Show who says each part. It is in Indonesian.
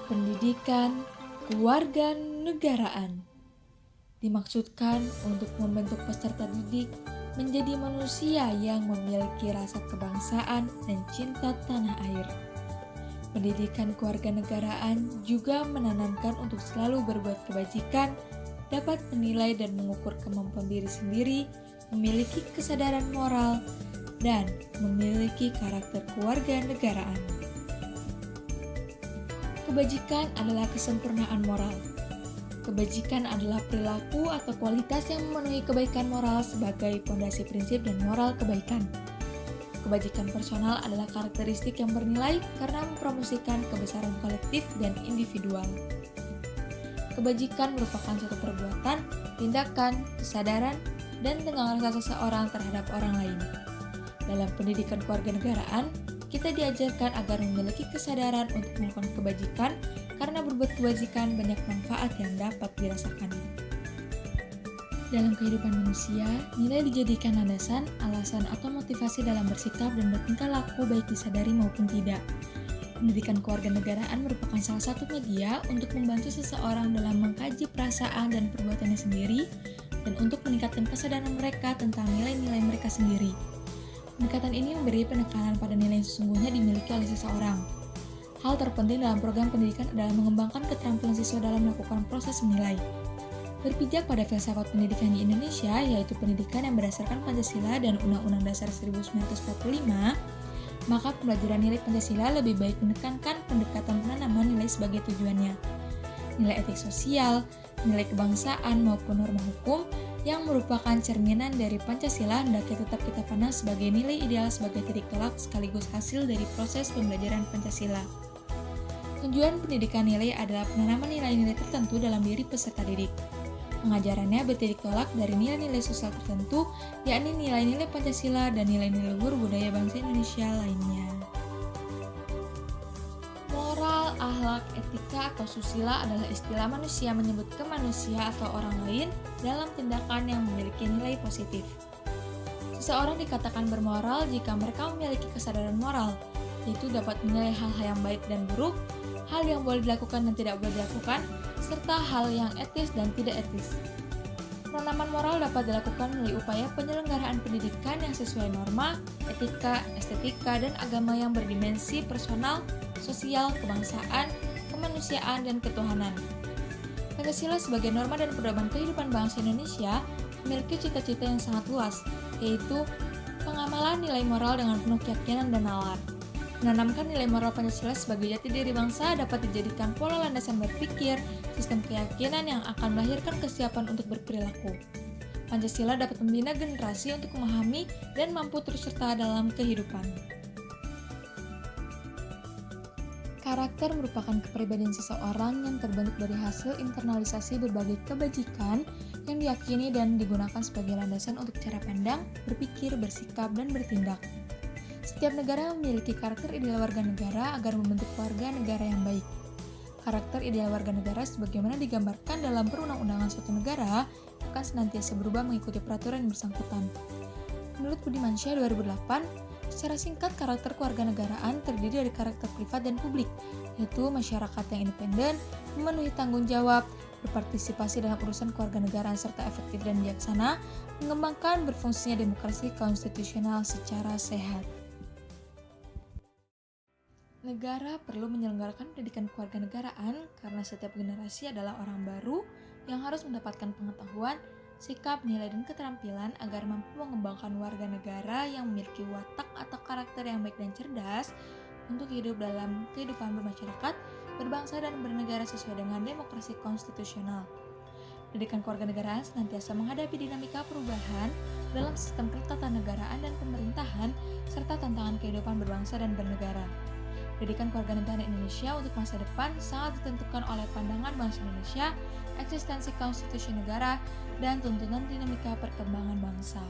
Speaker 1: Pendidikan kewarganegaraan dimaksudkan untuk membentuk peserta didik menjadi manusia yang memiliki rasa kebangsaan dan cinta tanah air. Pendidikan kewarganegaraan juga menanamkan untuk selalu berbuat kebajikan, dapat menilai dan mengukur kemampuan diri sendiri, memiliki kesadaran moral, dan memiliki karakter kewarganegaraan. Kebajikan adalah kesempurnaan moral. Kebajikan adalah perilaku atau kualitas yang memenuhi kebaikan moral sebagai fondasi prinsip dan moral kebaikan. Kebajikan personal adalah karakteristik yang bernilai karena mempromosikan kebesaran kolektif dan individual. Kebajikan merupakan suatu perbuatan, tindakan, kesadaran, dan tenggang rasa seseorang terhadap orang lain. Dalam pendidikan kewarganegaraan, kita diajarkan agar memiliki kesadaran untuk melakukan kebajikan karena berbuat kebajikan banyak manfaat yang dapat dirasakan. Dalam kehidupan manusia, nilai dijadikan landasan, alasan, atau motivasi dalam bersikap dan bertingkah laku baik disadari maupun tidak. Pendidikan kewarganegaraan merupakan salah satu media untuk membantu seseorang dalam mengkaji perasaan dan perbuatannya sendiri dan untuk meningkatkan kesadaran mereka tentang nilai-nilai mereka sendiri. Pendekatan ini memberi penekanan pada nilai yang sesungguhnya dimiliki oleh seseorang. Hal terpenting dalam program pendidikan adalah mengembangkan keterampilan siswa dalam melakukan proses menilai. Berpijak pada filsafat pendidikan di Indonesia, yaitu pendidikan yang berdasarkan Pancasila dan Undang-Undang Dasar 1945, maka pembelajaran nilai Pancasila lebih baik menekankan pendekatan penanaman nilai sebagai tujuannya. Nilai etik sosial, nilai kebangsaan maupun norma hukum yang merupakan cerminan dari Pancasila hendaknya tetap kita pandang sebagai nilai ideal sebagai titik tolak sekaligus hasil dari proses pembelajaran Pancasila. Tujuan pendidikan nilai adalah penanaman nilai-nilai tertentu dalam diri peserta didik. Pengajarannya bertitik tolak dari nilai-nilai sosial tertentu, yakni nilai-nilai Pancasila dan nilai-nilai luhur budaya bangsa Indonesia lainnya. Moral, akhlak, etika, atau susila adalah istilah manusia menyebut ke manusia atau orang lain dalam tindakan yang memiliki nilai positif. Seseorang dikatakan bermoral jika mereka memiliki kesadaran moral, yaitu dapat menilai hal-hal yang baik dan buruk, hal yang boleh dilakukan dan tidak boleh dilakukan, serta hal yang etis dan tidak etis. Penanaman moral dapat dilakukan melalui upaya penyelenggaraan pendidikan yang sesuai norma, etika, estetika, dan agama yang berdimensi personal, sosial, kebangsaan, kemanusiaan, dan ketuhanan. Pancasila sebagai norma dan pedoman kehidupan bangsa Indonesia memiliki cita-cita yang sangat luas, yaitu pengamalan nilai moral dengan penuh keyakinan dan nalar. Menanamkan nilai moral Pancasila sebagai jati diri bangsa dapat dijadikan pola landasan berpikir, sistem keyakinan yang akan melahirkan kesiapan untuk berperilaku. Pancasila dapat membina generasi untuk memahami dan mampu terus serta dalam kehidupan. Karakter merupakan kepribadian seseorang yang terbentuk dari hasil internalisasi berbagai kebajikan yang diyakini dan digunakan sebagai landasan untuk cara pandang, berpikir, bersikap, dan bertindak. Setiap negara memiliki karakter ideal warga negara agar membentuk warga negara yang baik. Karakter ideal warga negara sebagaimana digambarkan dalam perundang-undangan suatu negara akan senantiasa berubah mengikuti peraturan yang bersangkutan. Menurut Budimansyah 2008, secara singkat karakter kewarganegaraan terdiri dari karakter privat dan publik, yaitu masyarakat yang independen, memenuhi tanggung jawab, berpartisipasi dalam urusan kewarganegaraan serta efektif dan bijaksana, mengembangkan berfungsinya demokrasi konstitusional secara sehat. Negara perlu menyelenggarakan pendidikan kewarganegaraan karena setiap generasi adalah orang baru yang harus mendapatkan pengetahuan, sikap, nilai, dan keterampilan agar mampu mengembangkan warga negara yang memiliki watak atau karakter yang baik dan cerdas untuk hidup dalam kehidupan bermasyarakat, berbangsa, dan bernegara sesuai dengan demokrasi konstitusional. Pendidikan kewarganegaraan senantiasa menghadapi dinamika perubahan dalam sistem ketatanegaraan dan pemerintahan serta tantangan kehidupan berbangsa dan bernegara. Pendidikan kewarganegaraan Indonesia untuk masa depan sangat ditentukan oleh pandangan bangsa Indonesia, eksistensi konstitusi negara, dan tuntunan dinamika perkembangan bangsa.